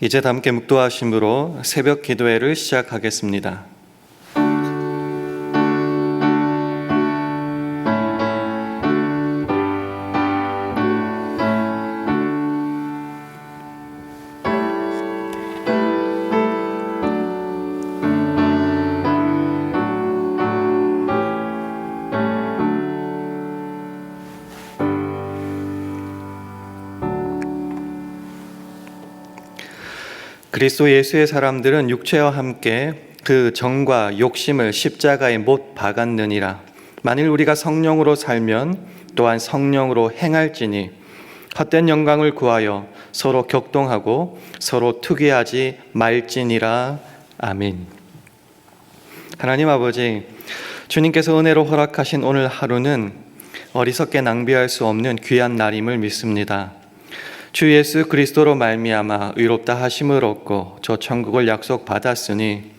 이제 다 함께 묵도하심으로 새벽 기도회를 시작하겠습니다. 그리스도 예수의 사람들은 육체와 함께 그 정과 욕심을 십자가에 못 박았느니라. 만일 우리가 성령으로 살면 또한 성령으로 행할지니 헛된 영광을 구하여 서로 격동하고 서로 투기하지 말지니라. 아멘. 하나님 아버지, 주님께서 은혜로 허락하신 오늘 하루는 어리석게 낭비할 수 없는 귀한 날임을 믿습니다. 주 예수 그리스도로 말미암아 의롭다 하심을 얻고 저 천국을 약속받았으니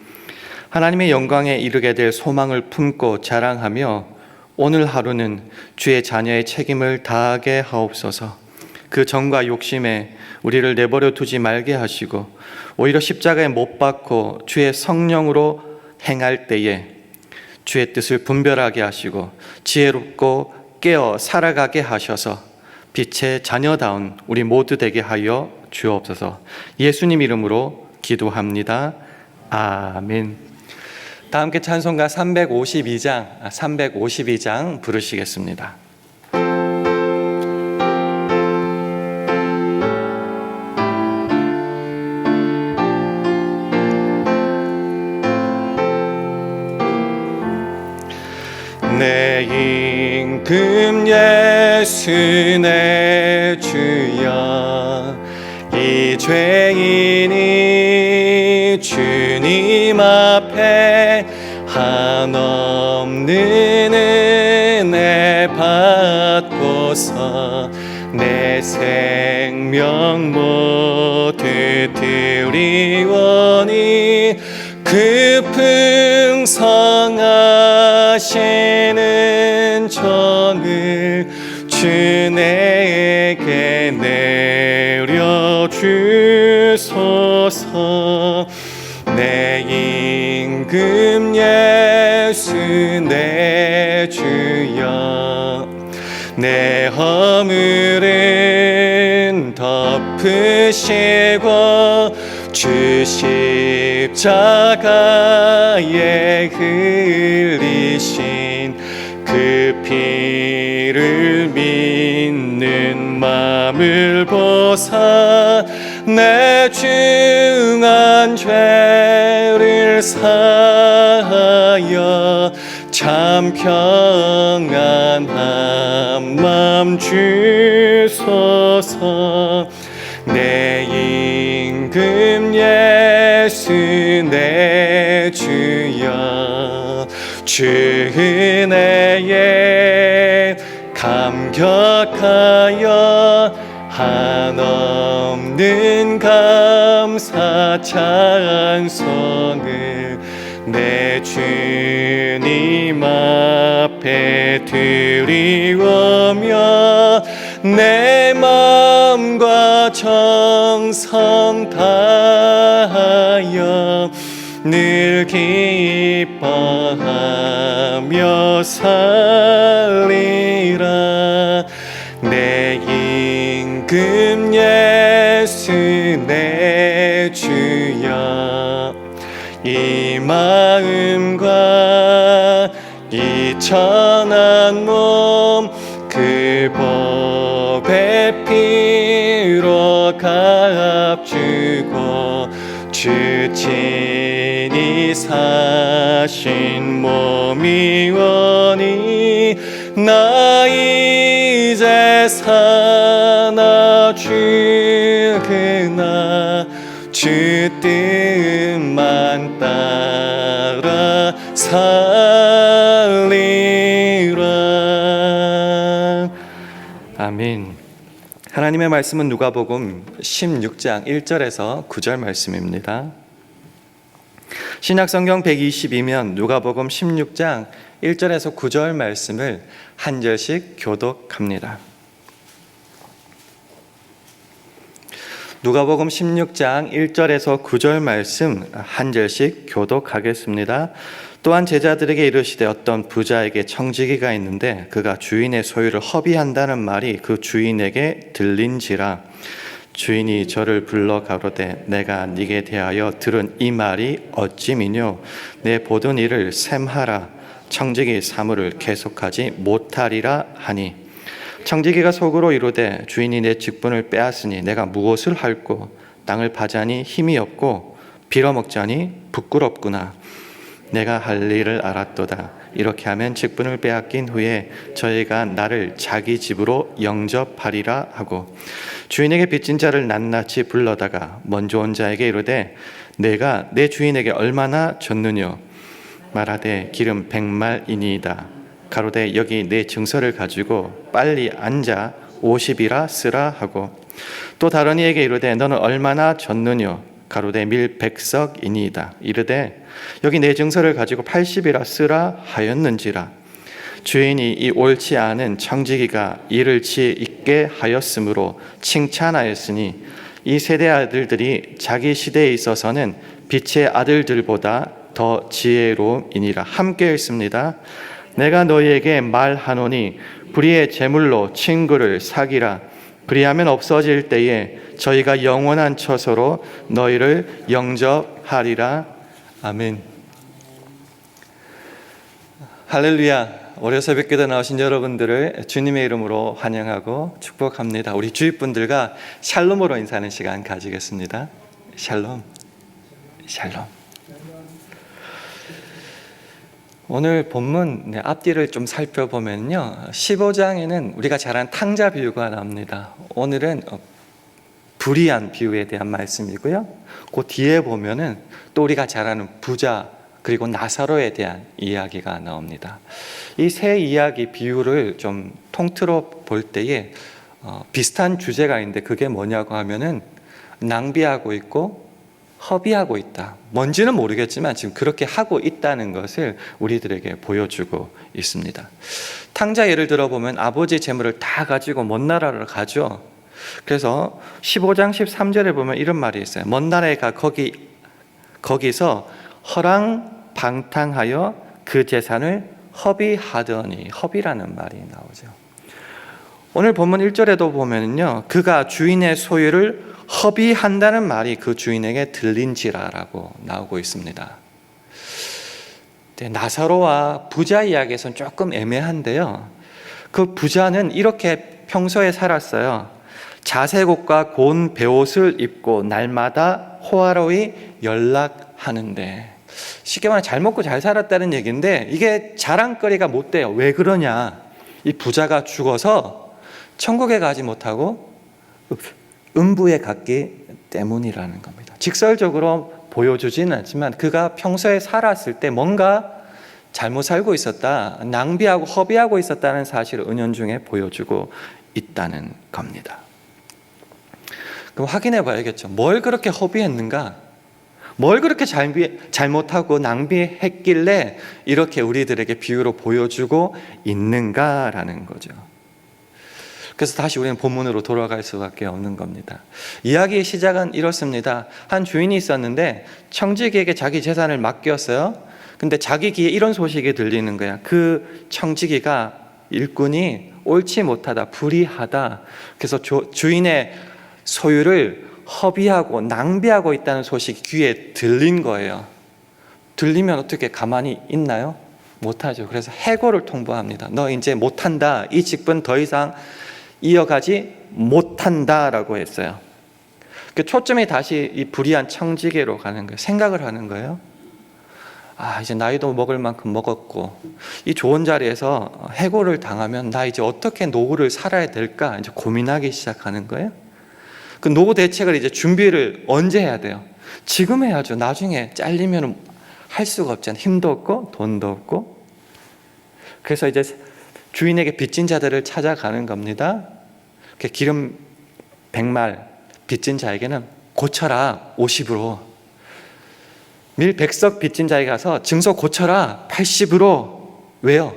하나님의 영광에 이르게 될 소망을 품고 자랑하며 오늘 하루는 주의 자녀의 책임을 다하게 하옵소서. 그 정과 욕심에 우리를 내버려 두지 말게 하시고 오히려 십자가에 못 박고 주의 성령으로 행할 때에 주의 뜻을 분별하게 하시고 지혜롭고 깨어 살아가게 하셔서 빛의 자녀다운 우리 모두 되게 하여 주옵소서. 예수님 이름으로 기도합니다. 아멘. 다 함께 찬송가 352장 부르시겠습니다. 내 임금 예수 내 주여, 이 죄인이 주님 앞에 한없는 은혜 받고서 내 생명 모두 드리오니 그 풍성하시는 정을 주 내게 내려주소서. 내 임금 예수 내 주여, 내 허물은 덮으시고 주 십자가에 흘리신 그 피를 믿는 마음을 보사 내 중한 죄를 사하여 참 평안한 마음 주소서. 내 임금 예수 내 주여, 주 은혜에 감격하여 한없는 감사 찬송을 내 주님 앞에 드리오며 내 마음과 정성 다하여 늘 기뻐하며 살리라. 내 임금 예수 내 주여, 이 마음과 이 천한 몸 그 법의 피로 값주고 주 친히 사신 몸이오니 나 이제 사나 죽으나 주 뜻만 따라 살리라. 아멘. 하나님의 말씀은 누가복음 16장 1절에서 9절 말씀입니다. 신약성경 120이면 누가복음 16장 1절에서 9절 말씀을 한 절씩 교독합니다. 누가복음 16장 1절에서 9절 말씀 한 절씩 교독하겠습니다. 또한 제자들에게 이르시되 어떤 부자에게 청지기가 있는데 그가 주인의 소유를 허비한다는 말이 그 주인에게 들린지라. 주인이 저를 불러 가로되 내가 네게 대하여 들은 이 말이 어찌미뇨. 내 보던 일을 셈하라. 청지기 사물을 계속하지 못하리라 하니, 청지기가 속으로 이르되 주인이 내 직분을 빼앗으니 내가 무엇을 할꼬. 땅을 파자니 힘이 없고 빌어먹자니 부끄럽구나. 내가 할 일을 알았도다. 이렇게 하면 직분을 빼앗긴 후에 저희가 나를 자기 집으로 영접하리라 하고, 주인에게 빚진 자를 낱낱이 불러다가 먼저 온 자에게 이르되 내가 내 주인에게 얼마나 졌느뇨. 말하되 기름 100말이니이다. 가로되 여기 내 증서를 가지고 빨리 앉아 50이라 쓰라 하고, 또 다른 이에게 이르되 너는 얼마나 졌느뇨. 가로되 밀 100석이니이다. 이르되 여기 내 증서를 가지고 80이라 쓰라 하였는지라. 주인이 이 옳지 않은 청지기가 일을 있게 하였으므로 칭찬하였으니, 이 세대 아들들이 자기 시대에 있어서는 빛의 아들들보다 더 지혜로움이니라. 함께 읽습니다. 내가 너희에게 말하노니 불의의 제물로 친구를 사귀라. 그리하면 없어질 때에 저희가 영원한 처소로 너희를 영접하리라. 아멘. 할렐루야. 월요 새벽기도 나오신 여러분들을 주님의 이름으로 환영하고 축복합니다. 우리 주위 분들과 샬롬으로 인사하는 시간 가지겠습니다. 샬롬. 샬롬. 오늘 본문 앞뒤를 좀 살펴보면요, 15장에는 우리가 잘 아는 탕자 비유가 나옵니다. 오늘은 불의한 비유에 대한 말씀이고요, 그 뒤에 보면은 또 우리가 잘 아는 부자 그리고 나사로에 대한 이야기가 나옵니다. 이 세 이야기 비유를 좀 통틀어 볼 때에 비슷한 주제가 있는데, 그게 뭐냐고 하면은 낭비하고 있고 허비하고 있다. 뭔지는 모르겠지만 지금 그렇게 하고 있다는 것을 우리들에게 보여주고 있습니다. 탕자 예를 들어보면 아버지 재물을 다 가지고 먼 나라로 가죠. 그래서 15장 13절에 보면 이런 말이 있어요. 먼 나라에 가 거기서 허랑방탕하여 그 재산을 허비하더니, 허비라는 말이 나오죠. 오늘 본문 1절에도 보면요, 그가 주인의 소유를 허비한다는 말이 그 주인에게 들린지라라고 나오고 있습니다. 나사로와 부자 이야기에서는 조금 애매한데요, 그 부자는 이렇게 평소에 살았어요. 자색옷과 고운 베옷을 입고 날마다 호화로이 연락하는데, 쉽게 말하면 잘 먹고 잘 살았다는 얘기인데, 이게 자랑거리가 못 돼요. 왜 그러냐? 이 부자가 죽어서 천국에 가지 못하고 음부에 갔기 때문이라는 겁니다. 직설적으로 보여주지는 않지만 그가 평소에 살았을 때 뭔가 잘못 살고 있었다, 낭비하고 허비하고 있었다는 사실을 은연중에 보여주고 있다는 겁니다. 그럼 확인해 봐야겠죠. 뭘 그렇게 허비했는가? 뭘 그렇게 잘못하고 낭비했길래 이렇게 우리들에게 비유로 보여주고 있는가라는 거죠. 그래서 다시 우리는 본문으로 돌아갈 수밖에 없는 겁니다. 이야기의 시작은 이렇습니다. 한 주인이 있었는데 청지기에게 자기 재산을 맡겼어요. 근데 자기 귀에 이런 소식이 들리는 거야. 그 청지기가 일꾼이 옳지 못하다, 불의하다. 그래서 주인의 소유를 허비하고 낭비하고 있다는 소식이 귀에 들린 거예요. 들리면 어떻게 가만히 있나요? 못하죠. 그래서 해고를 통보합니다. 너 이제 못한다. 이 직분 더 이상 이어가지 못한다라고 했어요. 그 초점이 다시 이 불의한 청지기로 가는 거예요. 생각을 하는 거예요. 이제 나이도 먹을 만큼 먹었고 이 좋은 자리에서 해고를 당하면 나 이제 어떻게 노후를 살아야 될까 이제 고민하기 시작하는 거예요. 그 노후 대책을 이제 준비를 언제 해야 돼요? 지금 해야죠. 나중에 잘리면 할 수가 없잖아요. 힘도 없고 돈도 없고. 그래서 이제 주인에게 빚진 자들을 찾아가는 겁니다. 기름 100말 빚진 자에게는 고쳐라 50으로, 밀 100석 빚진 자에게 가서 증서 고쳐라 80으로. 왜요?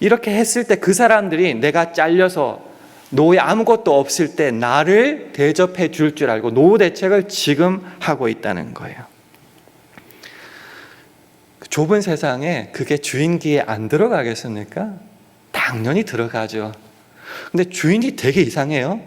이렇게 했을 때 그 사람들이 내가 잘려서 노후에 아무것도 없을 때 나를 대접해 줄 줄 알고 노후 대책을 지금 하고 있다는 거예요. 좁은 세상에 그게 주인기에 안 들어가겠습니까? 당연히 들어가죠. 근데 주인이 되게 이상해요.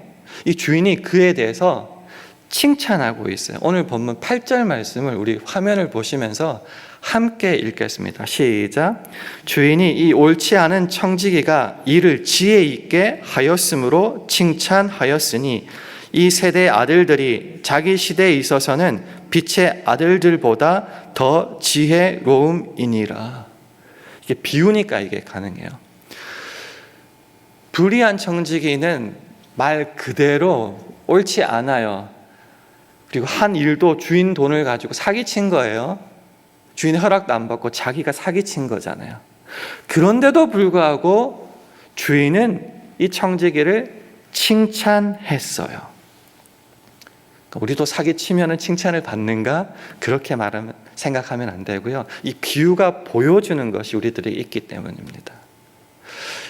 이 주인이 그에 대해서 칭찬하고 있어요. 오늘 본문 8절 말씀을 우리 화면을 보시면서 함께 읽겠습니다. 시작. 주인이 이 옳지 않은 청지기가 이를 지혜 있게 하였으므로 칭찬하였으니 이 세대의 아들들이 자기 시대에 있어서는 빛의 아들들보다 더 지혜로움이니라. 이게 비유니까 이게 가능해요. 불의한 청지기는 말 그대로 옳지 않아요. 그리고 한 일도 주인 돈을 가지고 사기친 거예요. 주인의 허락도 안 받고 자기가 사기친 거잖아요. 그런데도 불구하고 주인은 이 청지기를 칭찬했어요. 우리도 사기치면 칭찬을 받는가? 그렇게 생각하면 안 되고요. 이 비유가 보여주는 것이 우리들이 있기 때문입니다.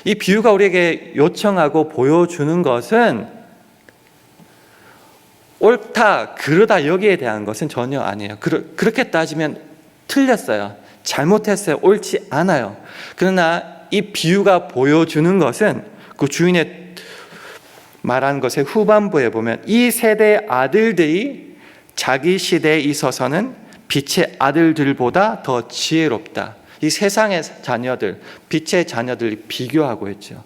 이 비유가 우리에게 요청하고 보여주는 것은 옳다, 그르다 여기에 대한 것은 전혀 아니에요. 그렇게 따지면 틀렸어요. 잘못했어요. 옳지 않아요. 그러나 이 비유가 보여주는 것은 그 주인의 말한 것의 후반부에 보면 이 세대의 아들들이 자기 시대에 있어서는 빛의 아들들보다 더 지혜롭다. 이 세상의 자녀들, 빛의 자녀들이 비교하고 있죠.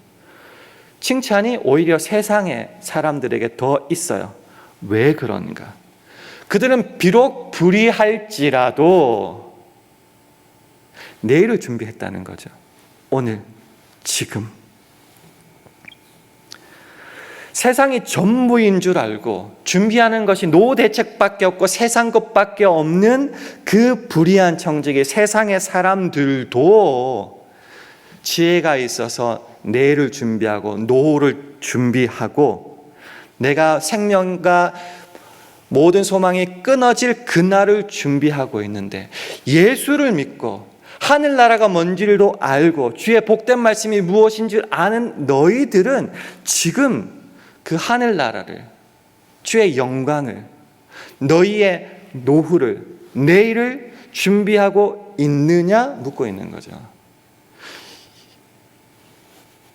칭찬이 오히려 세상의 사람들에게 더 있어요. 왜 그런가? 그들은 비록 불의할지라도 내일을 준비했다는 거죠. 오늘, 지금. 세상이 전부인 줄 알고 준비하는 것이 노후 대책밖에 없고 세상 것밖에 없는 그 불의한 청지기 세상의 사람들도 지혜가 있어서 내일을 준비하고 노후를 준비하고 내가 생명과 모든 소망이 끊어질 그날을 준비하고 있는데 예수를 믿고 하늘나라가 뭔지도 알고 주의 복된 말씀이 무엇인 줄 아는 너희들은 지금 그 하늘나라를, 주의 영광을, 너희의 노후를, 내일을 준비하고 있느냐 묻고 있는 거죠.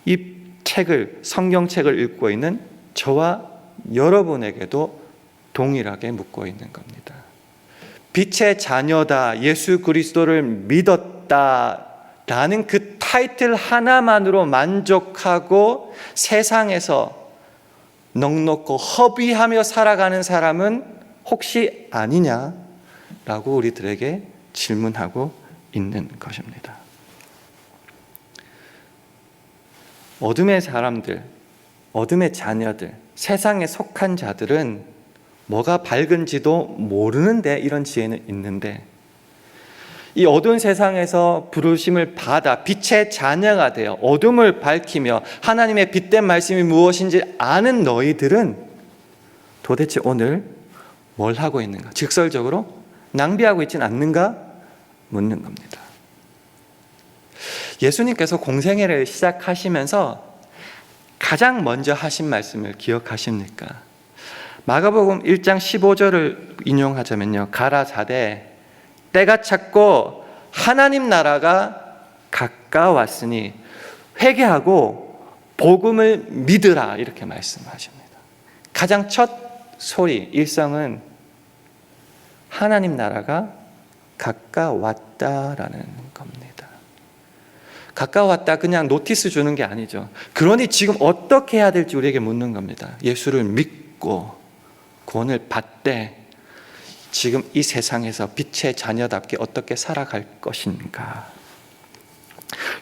이 책을, 성경책을 읽고 있는 저와 여러분에게도 동일하게 묻고 있는 겁니다. 빛의 자녀다, 예수 그리스도를 믿었다 라는 그 타이틀 하나만으로 만족하고 세상에서 넉넉고 허비하며 살아가는 사람은 혹시 아니냐라고 우리들에게 질문하고 있는 것입니다. 어둠의 사람들, 어둠의 자녀들, 세상에 속한 자들은 뭐가 밝은지도 모르는데 이런 지혜는 있는데 이 어두운 세상에서 부르심을 받아 빛의 자녀가 되어 어둠을 밝히며 하나님의 빛된 말씀이 무엇인지 아는 너희들은 도대체 오늘 뭘 하고 있는가? 직설적으로 낭비하고 있지는 않는가? 묻는 겁니다. 예수님께서 공생애를 시작하시면서 가장 먼저 하신 말씀을 기억하십니까? 마가복음 1장 15절을 인용하자면요. 가라사대 때가 찼고 하나님 나라가 가까웠으니 회개하고 복음을 믿으라 이렇게 말씀하십니다. 가장 첫 소리, 일성은 하나님 나라가 가까웠다라는 겁니다. 가까웠다 그냥 노티스 주는 게 아니죠. 그러니 지금 어떻게 해야 될지 우리에게 묻는 겁니다. 예수를 믿고 구원을 받되 지금 이 세상에서 빛의 자녀답게 어떻게 살아갈 것인가?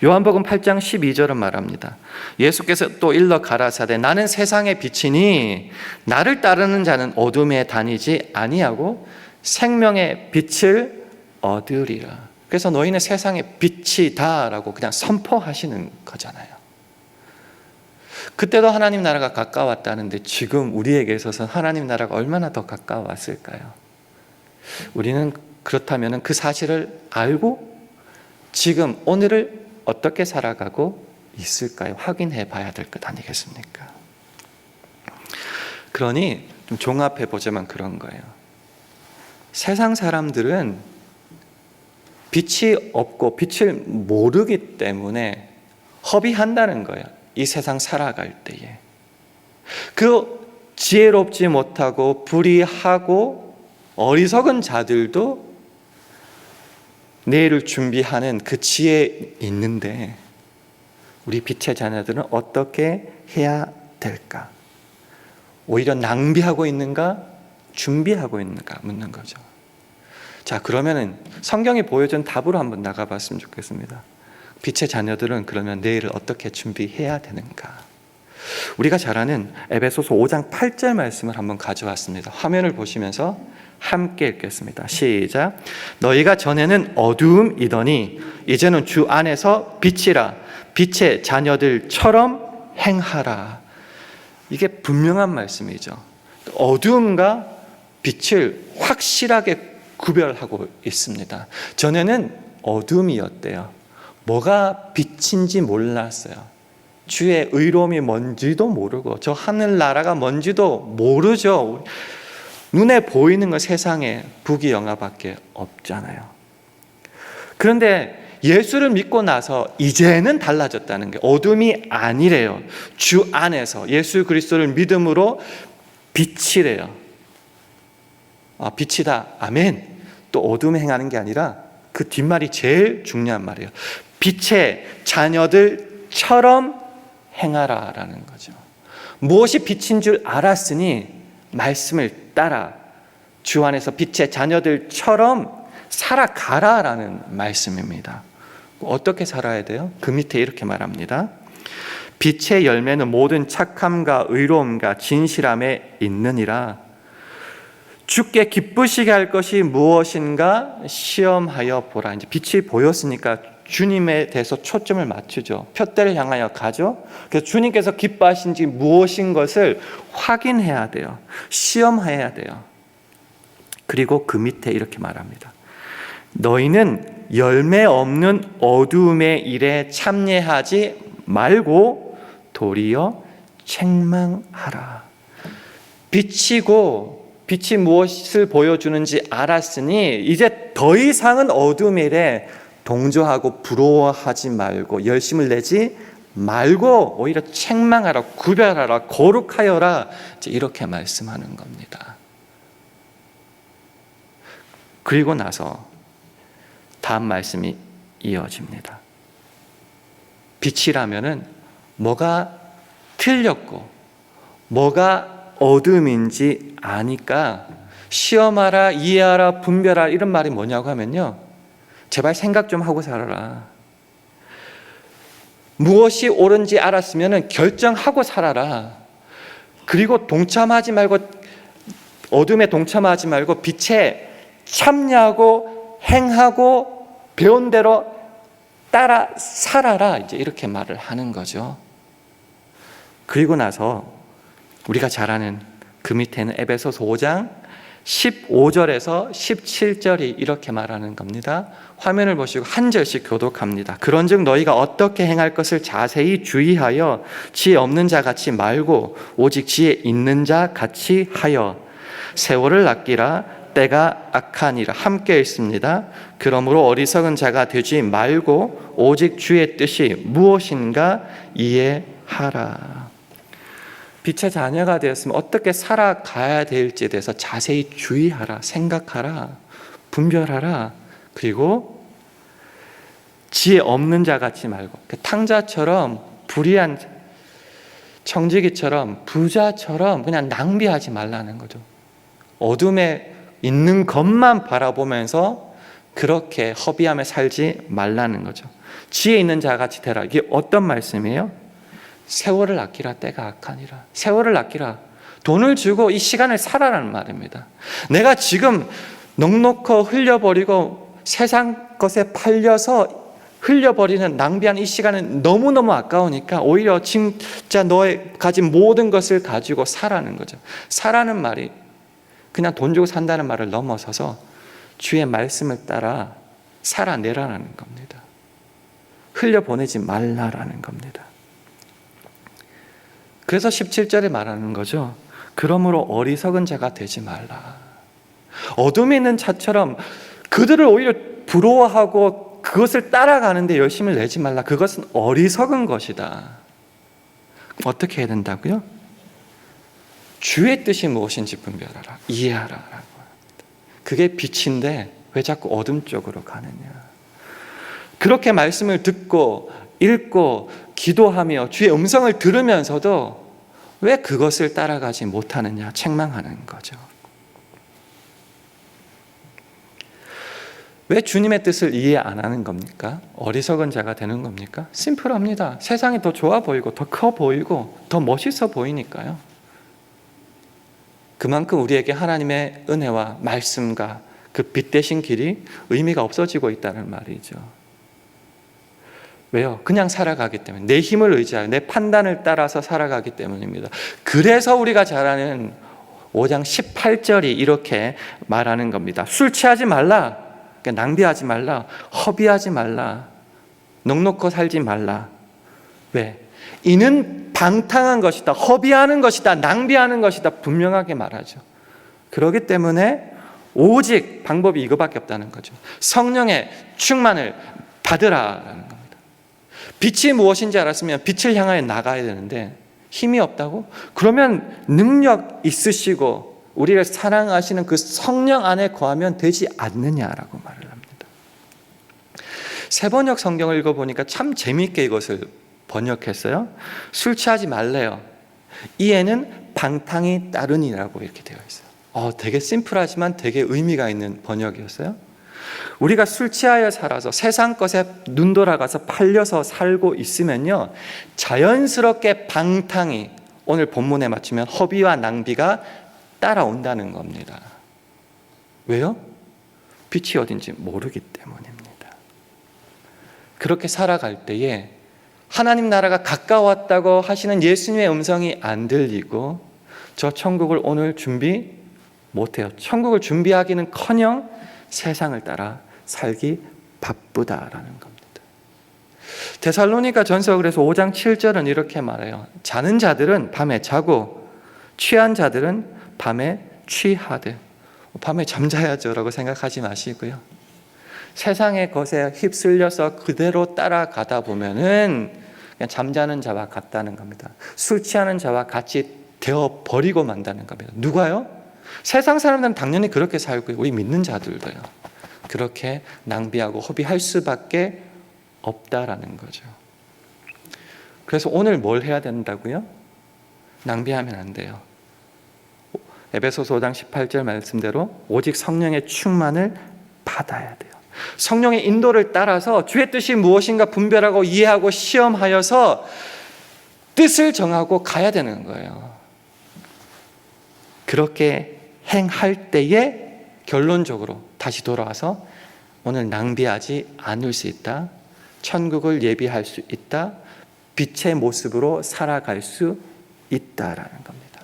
요한복음 8장 12절은 말합니다. 예수께서 또 일러 가라사대 나는 세상의 빛이니 나를 따르는 자는 어둠에 다니지 아니하고 생명의 빛을 얻으리라. 그래서 너희는 세상의 빛이다라고 그냥 선포하시는 거잖아요. 그때도 하나님 나라가 가까웠다는데 지금 우리에게 있어서 하나님 나라가 얼마나 더 가까웠을까요? 우리는 그렇다면 그 사실을 알고 지금 오늘을 어떻게 살아가고 있을까요? 확인해 봐야 될 것 아니겠습니까? 그러니 좀 종합해 보자면 그런 거예요. 세상 사람들은 빛이 없고 빛을 모르기 때문에 허비한다는 거예요. 이 세상 살아갈 때에. 그 지혜롭지 못하고 불의하고 어리석은 자들도 내일을 준비하는 그 지혜 있는데 우리 빛의 자녀들은 어떻게 해야 될까? 오히려 낭비하고 있는가? 준비하고 있는가? 묻는 거죠. 자, 그러면은 성경이 보여준 답으로 한번 나가봤으면 좋겠습니다. 빛의 자녀들은 그러면 내일을 어떻게 준비해야 되는가? 우리가 잘 아는 에베소서 5장 8절 말씀을 한번 가져왔습니다. 화면을 보시면서 함께 읽겠습니다. 시작. 너희가 전에는 어두움이더니 이제는 주 안에서 빛이라. 빛의 자녀들처럼 행하라. 이게 분명한 말씀이죠. 어두움과 빛을 확실하게 구별하고 있습니다. 전에는 어둠이었대요. 뭐가 빛인지 몰랐어요. 주의 의로움이 뭔지도 모르고 저 하늘나라가 뭔지도 모르죠. 눈에 보이는 건 세상에 부귀영화밖에 없잖아요. 그런데 예수를 믿고 나서 이제는 달라졌다는 게 어둠이 아니래요. 주 안에서 예수 그리스도를 믿음으로 빛이래요. 빛이다. 아멘. 또 어둠에 행하는 게 아니라 그 뒷말이 제일 중요한 말이에요. 빛의 자녀들처럼 행하라라는 거죠. 무엇이 빛인 줄 알았으니 말씀을 따라 주 안에서 빛의 자녀들처럼 살아가라라는 말씀입니다. 어떻게 살아야 돼요? 그 밑에 이렇게 말합니다. 빛의 열매는 모든 착함과 의로움과 진실함에 있느니라. 주께 기쁘시게 할 것이 무엇인가 시험하여 보라. 이제 빛이 보였으니까 주님에 대해서 초점을 맞추죠. 푯대를 향하여 가죠. 그래서 주님께서 기뻐하신지 무엇인 것을 확인해야 돼요. 시험해야 돼요. 그리고 그 밑에 이렇게 말합니다. 너희는 열매 없는 어두움의 일에 참여하지 말고 도리어 책망하라. 빛이 무엇을 보여주는지 알았으니 이제 더 이상은 어둠의 일에 동조하고 부러워하지 말고 열심을 내지 말고 오히려 책망하라, 구별하라, 거룩하여라, 이렇게 말씀하는 겁니다. 그리고 나서 다음 말씀이 이어집니다. 빛이라면은 뭐가 틀렸고 뭐가 어둠인지 아니까 시험하라, 이해하라, 분별하라 이런 말이 뭐냐고 하면요, 제발 생각 좀 하고 살아라. 무엇이 옳은지 알았으면 결정하고 살아라. 그리고 동참하지 말고 어둠에 동참하지 말고 빛에 참여하고 행하고 배운 대로 따라 살아라. 이제 이렇게 말을 하는 거죠. 그리고 나서 우리가 잘 아는 그 밑에는 에베소서 5장 15절에서 17절이 이렇게 말하는 겁니다. 화면을 보시고 한 절씩 교독합니다. 그런즉 너희가 어떻게 행할 것을 자세히 주의하여 지혜 없는 자 같이 말고 오직 지혜 있는 자 같이 하여 세월을 아끼라. 때가 악하니라. 함께 있습니다. 그러므로 어리석은 자가 되지 말고 오직 주의 뜻이 무엇인가 이해하라. 빛의 자녀가 되었으면 어떻게 살아가야 될지에 대해서 자세히 주의하라, 생각하라, 분별하라. 그리고 지혜 없는 자 같지 말고 탕자처럼 불의한 청지기처럼 부자처럼 그냥 낭비하지 말라는 거죠. 어둠에 있는 것만 바라보면서 그렇게 허비하며 살지 말라는 거죠. 지혜 있는 자같이 되라. 이게 어떤 말씀이에요? 세월을 아끼라. 때가 악하니라. 세월을 아끼라. 돈을 주고 이 시간을 살아라는 말입니다. 내가 지금 넉넉히 흘려버리고 세상 것에 팔려서 흘려버리는 낭비한 이 시간은 너무너무 아까우니까 오히려 진짜 너의 가진 모든 것을 가지고 살아는 거죠. 살아는 말이 그냥 돈 주고 산다는 말을 넘어서서 주의 말씀을 따라 살아내라는 겁니다. 흘려보내지 말라라는 겁니다. 그래서 17절에 말하는 거죠. 그러므로 어리석은 자가 되지 말라. 어둠에 있는 자처럼 그들을 오히려 부러워하고 그것을 따라가는데 열심을 내지 말라. 그것은 어리석은 것이다. 어떻게 해야 된다고요? 주의 뜻이 무엇인지 분별하라. 이해하라. 그게 빛인데 왜 자꾸 어둠 쪽으로 가느냐. 그렇게 말씀을 듣고 읽고 기도하며 주의 음성을 들으면서도 왜 그것을 따라가지 못하느냐 책망하는 거죠. 왜 주님의 뜻을 이해 안 하는 겁니까? 어리석은 자가 되는 겁니까? 심플합니다. 세상이 더 좋아 보이고 더 커 보이고 더 멋있어 보이니까요. 그만큼 우리에게 하나님의 은혜와 말씀과 그 빛 대신 길이 의미가 없어지고 있다는 말이죠. 왜요? 그냥 살아가기 때문에, 내 힘을 의지하여 내 판단을 따라서 살아가기 때문입니다. 그래서 우리가 잘 아는 5장 18절이 이렇게 말하는 겁니다. 술 취하지 말라, 그러니까 낭비하지 말라, 허비하지 말라, 넉넉히 살지 말라. 왜? 이는 방탕한 것이다, 허비하는 것이다, 낭비하는 것이다 분명하게 말하죠. 그렇기 때문에 오직 방법이 이거밖에 없다는 거죠. 성령의 충만을 받으라라는 겁니다. 빛이 무엇인지 알았으면 빛을 향하여 나가야 되는데 힘이 없다고? 그러면 능력 있으시고 우리를 사랑하시는 그 성령 안에 거하면 되지 않느냐라고 말을 합니다. 세번역 성경을 읽어보니까 참 재미있게 이것을 번역했어요. 술 취하지 말래요. 이에는 방탕이 따르니라고 이렇게 되어 있어요. 되게 심플하지만 되게 의미가 있는 번역이었어요. 우리가 술 취하여 살아서 세상 것에 눈 돌아가서 팔려서 살고 있으면요, 자연스럽게 방탕이, 오늘 본문에 맞추면 허비와 낭비가 따라온다는 겁니다. 왜요? 빛이 어딘지 모르기 때문입니다. 그렇게 살아갈 때에 하나님 나라가 가까웠다고 하시는 예수님의 음성이 안 들리고 저 천국을 오늘 준비 못해요. 천국을 준비하기는커녕 세상을 따라 살기 바쁘다라는 겁니다. 데살로니가 전서 그래서 5장 7절은 이렇게 말해요. 자는 자들은 밤에 자고 취한 자들은 밤에 취하되. 밤에 잠자야죠 라고 생각하지 마시고요. 세상의 것에 휩쓸려서 그대로 따라가다 보면은 그냥 잠자는 자와 같다는 겁니다. 술 취하는 자와 같이 되어 버리고 만다는 겁니다. 누가요? 세상 사람들은 당연히 그렇게 살고요. 우리 믿는 자들도요. 그렇게 낭비하고 허비할 수밖에 없다라는 거죠. 그래서 오늘 뭘 해야 된다고요? 낭비하면 안 돼요. 에베소서 5장 18절 말씀대로 오직 성령의 충만을 받아야 돼요. 성령의 인도를 따라서 주의 뜻이 무엇인가 분별하고 이해하고 시험하여서 뜻을 정하고 가야 되는 거예요. 그렇게 행할 때에 결론적으로 다시 돌아와서 오늘 낭비하지 않을 수 있다. 천국을 예비할 수 있다. 빛의 모습으로 살아갈 수 있다라는 겁니다.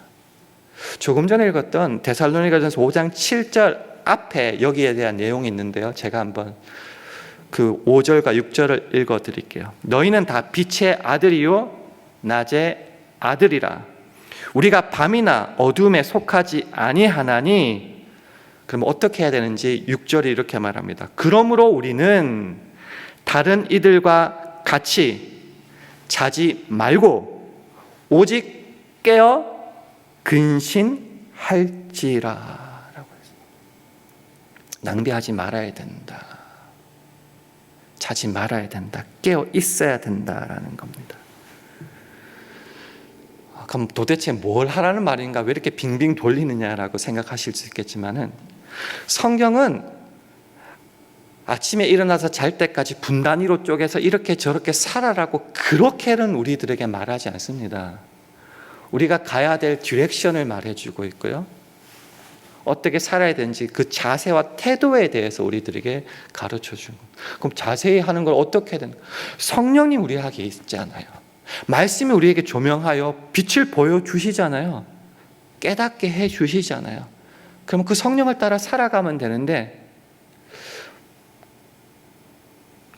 조금 전에 읽었던 데살로니가전서 5장 7절 앞에 여기에 대한 내용이 있는데요. 제가 한번 그 5절과 6절을 읽어드릴게요. 너희는 다 빛의 아들이요 낮의 아들이라. 우리가 밤이나 어둠에 속하지 아니하나니. 그럼 어떻게 해야 되는지 6절이 이렇게 말합니다. 그러므로 우리는 다른 이들과 같이 자지 말고 오직 깨어 근신할지라 라고 했습니다. 낭비하지 말아야 된다. 자지 말아야 된다. 깨어 있어야 된다라는 겁니다. 그럼 도대체 뭘 하라는 말인가? 왜 이렇게 빙빙 돌리느냐라고 생각하실 수 있겠지만은 성경은 아침에 일어나서 잘 때까지 분단위로 쪼개서 이렇게 저렇게 살아라고 그렇게는 우리들에게 말하지 않습니다. 우리가 가야 될 디렉션을 말해주고 있고요. 어떻게 살아야 되는지 그 자세와 태도에 대해서 우리들에게 가르쳐주는 겁니다. 그럼 자세히 하는 걸 어떻게 되는 거예요? 성령님 우리에게 있잖아요. 말씀이 우리에게 조명하여 빛을 보여주시잖아요. 깨닫게 해주시잖아요. 그럼 그 성령을 따라 살아가면 되는데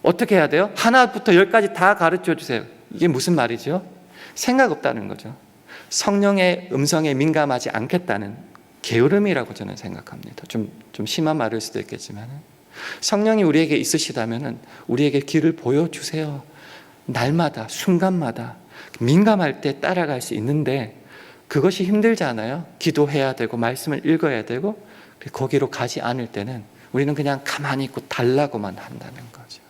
어떻게 해야 돼요? 하나부터 10까지 다 가르쳐 주세요. 이게 무슨 말이죠? 생각 없다는 거죠. 성령의 음성에 민감하지 않겠다는 게으름이라고 저는 생각합니다. 좀 심한 말일 수도 있겠지만, 성령이 우리에게 있으시다면 우리에게 길을 보여주세요. 날마다, 순간마다 민감할 때 따라갈 수 있는데, 그것이 힘들잖아요. 기도해야 되고 말씀을 읽어야 되고, 거기로 가지 않을 때는 우리는 그냥 가만히 있고 달라고만 한다는 거죠.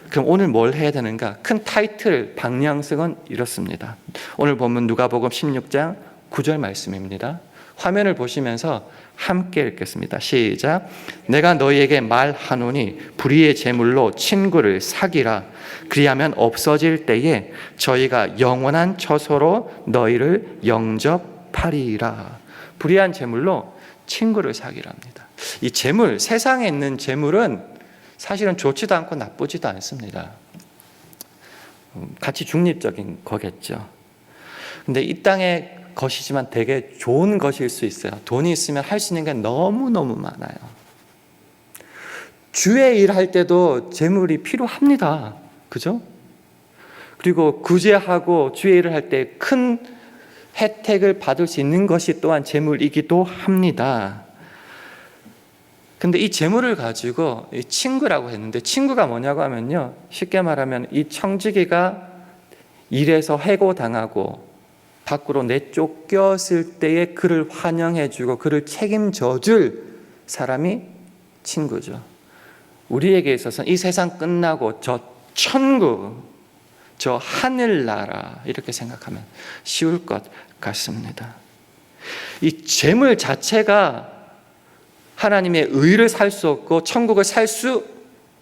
그럼 오늘 뭘 해야 되는가? 큰 타이틀, 방향성은 이렇습니다. 오늘 본문 누가복음 16장 9절 말씀입니다. 화면을 보시면서 함께 읽겠습니다. 시작. 내가 너희에게 말하노니 불의의 제물로 친구를 사귀라. 그리하면 없어질 때에 저희가 영원한 처소로 너희를 영접하리라. 불의한 제물로 친구를 사귀랍니다. 이 제물, 세상에 있는 제물은 사실은 좋지도 않고 나쁘지도 않습니다. 가치 중립적인 거겠죠. 근데 이 땅의 것이지만 되게 좋은 것일 수 있어요. 돈이 있으면 할 수 있는 게 너무너무 많아요. 주의 일 할 때도 재물이 필요합니다. 그죠? 그리고 구제하고 주의 일을 할 때 큰 혜택을 받을 수 있는 것이 또한 재물이기도 합니다. 근데 이 재물을 가지고 이 친구라고 했는데, 친구가 뭐냐고 하면요, 쉽게 말하면 이 청지기가 일에서 해고당하고 밖으로 내쫓겼을 때에 그를 환영해주고 그를 책임져줄 사람이 친구죠. 우리에게 있어서는 이 세상 끝나고 저 천국, 저 하늘나라, 이렇게 생각하면 쉬울 것 같습니다. 이 재물 자체가 하나님의 의를 살 수 없고 천국을 살 수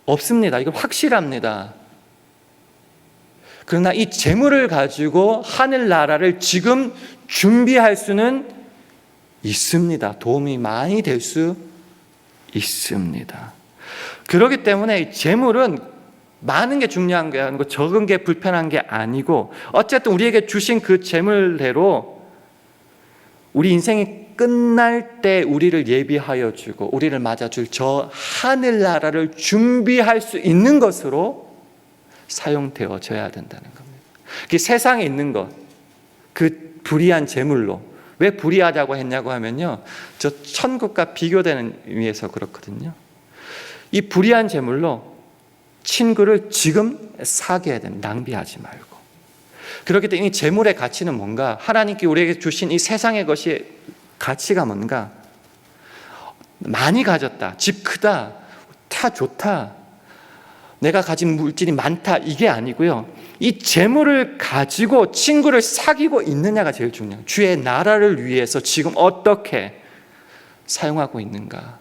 없습니다. 이건 확실합니다. 그러나 이 재물을 가지고 하늘나라를 지금 준비할 수는 있습니다. 도움이 많이 될 수 있습니다. 그렇기 때문에 이 재물은 많은 게 중요한 게 아니고 적은 게 불편한 게 아니고, 어쨌든 우리에게 주신 그 재물대로 우리 인생이 끝날 때 우리를 예비하여 주고 우리를 맞아줄 저 하늘나라를 준비할 수 있는 것으로 사용되어져야 된다는 겁니다. 그 세상에 있는 것, 그 불의한 재물로, 왜 불의하다고 했냐고 하면요, 저 천국과 비교되는 의미에서 그렇거든요. 이 불의한 재물로 친구를 지금 사귀어야 된다. 낭비하지 말고. 그렇기 때문에 이 재물의 가치는 뭔가, 하나님께 우리에게 주신 이 세상의 것이 가치가 뭔가, 많이 가졌다, 집 크다, 차 좋다, 내가 가진 물질이 많다, 이게 아니고요, 이 재물을 가지고 친구를 사귀고 있느냐가 제일 중요해요. 주의 나라를 위해서 지금 어떻게 사용하고 있는가,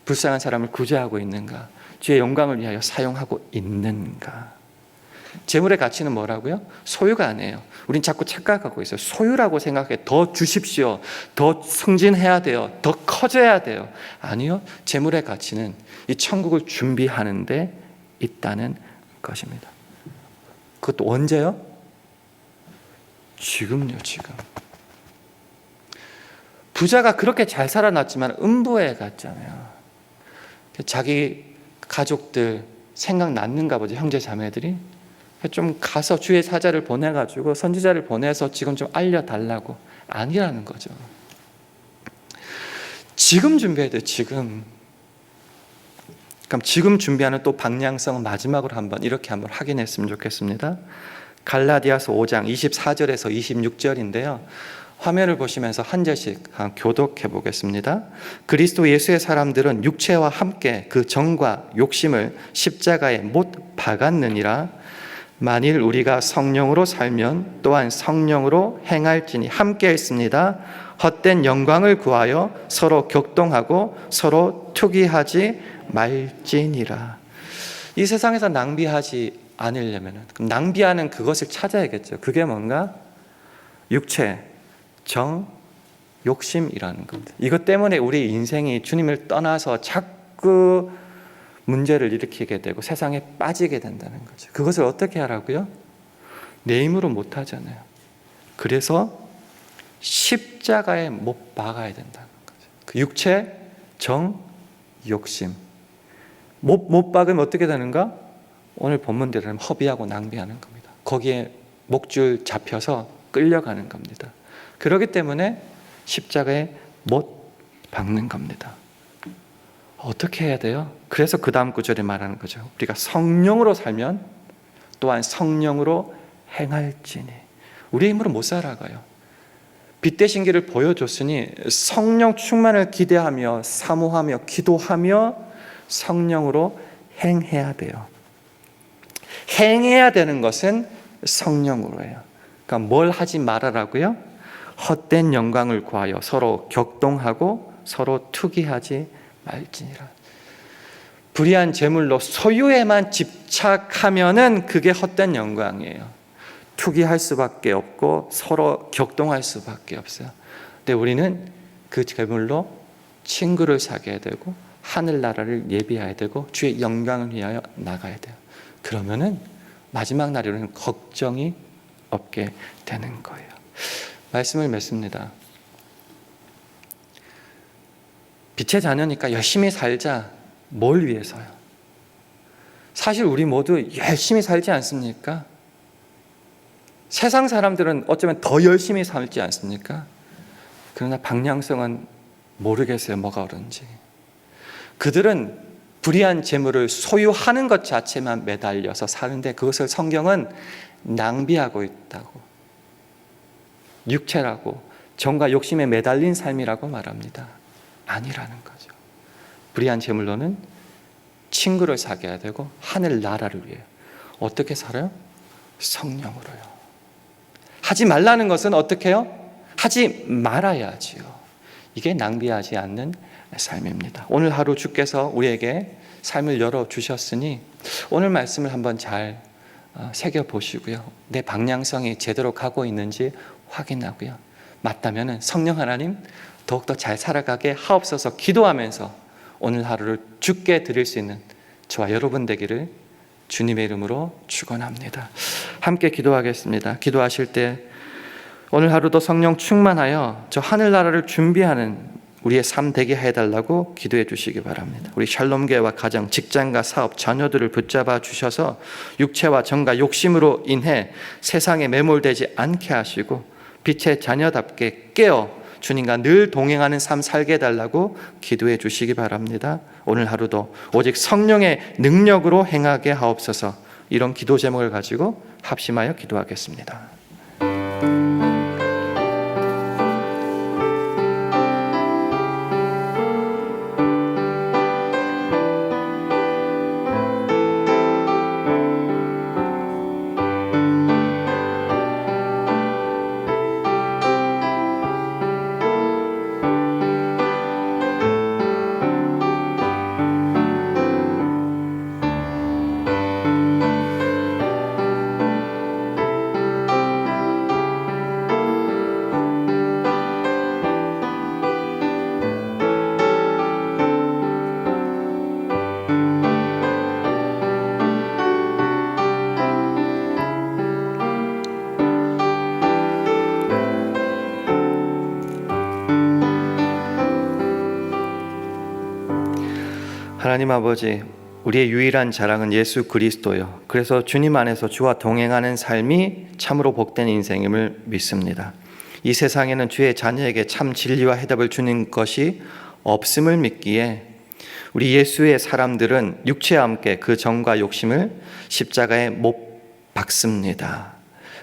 불쌍한 사람을 구제하고 있는가, 주의 영광을 위하여 사용하고 있는가. 재물의 가치는 뭐라고요? 소유가 아니에요. 우린 자꾸 착각하고 있어요. 소유라고 생각해. 더 주십시오. 더 승진해야 돼요. 더 커져야 돼요. 아니요. 재물의 가치는 이 천국을 준비하는 데 있다는 것입니다. 그것도 언제요? 지금요, 지금. 부자가 그렇게 잘 살아났지만 음부에 갔잖아요. 자기 가족들 생각났는가 보죠, 형제 자매들이. 좀 가서 주의 사자를 보내가지고 선지자를 보내서 지금 좀 알려달라고. 아니라는 거죠. 지금 준비해야 돼요, 지금. 그럼 지금 준비하는 또 방향성은 마지막으로 이렇게 한번 확인했으면 좋겠습니다. 갈라디아서 5장 24절에서 26절인데요. 화면을 보시면서 한 절씩 교독해 보겠습니다. 그리스도 예수의 사람들은 육체와 함께 그 정과 욕심을 십자가에 못 박았느니라. 만일 우리가 성령으로 살면 또한 성령으로 행할지니 함께 했습니다. 헛된 영광을 구하여 서로 격동하고 서로 투기하지 말지니라. 이 세상에서 낭비하지 않으려면 낭비하는 그것을 찾아야겠죠. 그게 뭔가? 육체, 정, 욕심이라는 겁니다. 이것 때문에 우리 인생이 주님을 떠나서 자꾸 문제를 일으키게 되고 세상에 빠지게 된다는 거죠. 그것을 어떻게 하라고요? 내 힘으로 못 하잖아요. 그래서 십자가에 못 박아야 된다는 거죠. 그 육체, 정, 욕심. 못 박으면 어떻게 되는가? 오늘 본문대로 허비하고 낭비하는 겁니다. 거기에 목줄 잡혀서 끌려가는 겁니다. 그렇기 때문에 십자가에 못 박는 겁니다. 어떻게 해야 돼요? 그래서 그 다음 구절에 말하는 거죠. 우리가 성령으로 살면 또한 성령으로 행할지니. 우리의 힘으로 못 살아가요. 빛 대신 길을 보여줬으니 성령 충만을 기대하며 사모하며 기도하며 성령으로 행해야 돼요. 행해야 되는 것은 성령으로예요. 그러니까 뭘 하지 말아라고요? 헛된 영광을 구하여 서로 격동하고 서로 투기하지 말지니라. 불의한 재물로 소유에만 집착하면은 그게 헛된 영광이에요. 투기할 수밖에 없고 서로 격동할 수밖에 없어요. 근데 우리는 그 재물로 친구를 사귀어야 되고 하늘나라를 예비해야 되고 주의 영광을 위하여 나가야 돼요. 그러면은 마지막 날에는 걱정이 없게 되는 거예요. 말씀을 맺습니다. 빛의 자녀니까 열심히 살자. 뭘 위해서요? 사실 우리 모두 열심히 살지 않습니까? 세상 사람들은 어쩌면 더 열심히 살지 않습니까? 그러나 방향성은 모르겠어요. 뭐가 옳은지. 그들은 불의한 재물을 소유하는 것 자체만 매달려서 사는데 그것을 성경은 낭비하고 있다고, 육체라고, 정과 욕심에 매달린 삶이라고 말합니다. 아니라는 거죠. 불의한 재물로는 친구를 사귀어야 되고 하늘 나라를 위해 어떻게 살아요? 성령으로요. 하지 말라는 것은 어떻게 해요? 하지 말아야지요. 이게 낭비하지 않는 삶입니다. 오늘 하루 주께서 우리에게 삶을 열어주셨으니 오늘 말씀을 한번 잘 새겨보시고요. 내 방향성이 제대로 가고 있는지 확인하고요. 맞다면 성령 하나님 더욱더 잘 살아가게 하옵소서 기도하면서 오늘 하루를 주께 드릴 수 있는 저와 여러분 되기를 주님의 이름으로 축원합니다. 함께 기도하겠습니다. 기도하실 때 오늘 하루도 성령 충만하여 저 하늘나라를 준비하는 우리의 삶 되게 해달라고 기도해 주시기 바랍니다. 우리 샬롬교회와 가정, 직장과 사업, 자녀들을 붙잡아 주셔서 육체와 정과 욕심으로 인해 세상에 매몰되지 않게 하시고 빛의 자녀답게 깨어 주님과 늘 동행하는 삶 살게 해달라고 기도해 주시기 바랍니다. 오늘 하루도 오직 성령의 능력으로 행하게 하옵소서. 이런 기도 제목을 가지고 합심하여 기도하겠습니다. 하나님 아버지, 우리의 유일한 자랑은 예수 그리스도요. 그래서 주님 안에서 주와 동행하는 삶이 참으로 복된 인생임을 믿습니다. 이 세상에는 주의 자녀에게 참 진리와 해답을 주는 것이 없음을 믿기에 우리 예수의 사람들은 육체와 함께 그 정과 욕심을 십자가에 못 박습니다.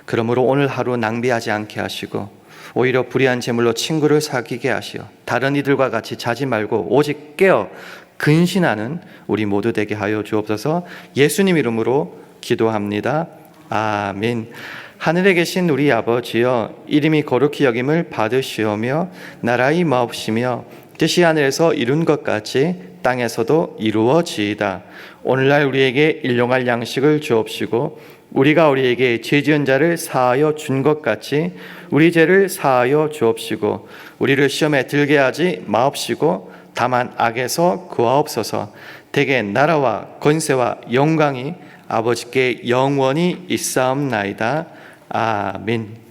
그러므로 오늘 하루 낭비하지 않게 하시고 오히려 불의한 재물로 친구를 사귀게 하시어 다른 이들과 같이 자지 말고 오직 깨어 근신하는 우리 모두 되게 하여 주옵소서. 예수님 이름으로 기도합니다. 아멘. 하늘에 계신 우리 아버지여, 이름이 거룩히 여김을 받으시오며 나라의 마옵시며 뜻이 하늘에서 이룬 것 같이 땅에서도 이루어지이다. 오늘날 우리에게 일용할 양식을 주옵시고 우리가 우리에게 죄 지은 자를 사하여 준 것 같이 우리 죄를 사하여 주옵시고 우리를 시험에 들게 하지 마옵시고 다만 악에서 구하옵소서. 대개 나라와 권세와 영광이 아버지께 영원히 있사옵나이다. 아멘.